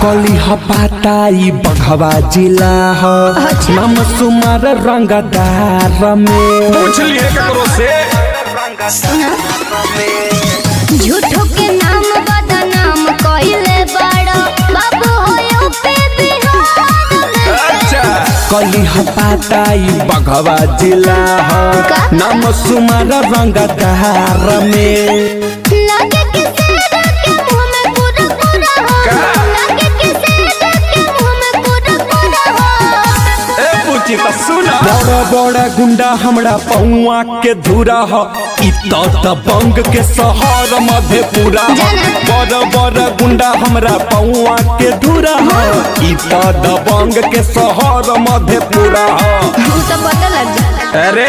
कली हपाताई बघवा जिला हो नाम सुमार रंगदार में पूछ लिए ककरो से झूठो के नाम बदनाम कइले बड़ा बाबू होयो पे बिहार में। कली हपाताई बघवा जिला हो नाम सुमार रंगदार में लगे किसी के मुंह में पूरा पूरा हो लगे किसी के मुंह में पूरा पूरा हो। ए पूछी तो सुना बड़ा बड़ा गुंडा हमरा पौआ के धुरा हो बंग के शहर मधेपुरा बड़ा बड़ा गुंडा हमरा पौआ के धुरा हो बंग के शहर मधेपुरा तो पता लग जा। अरे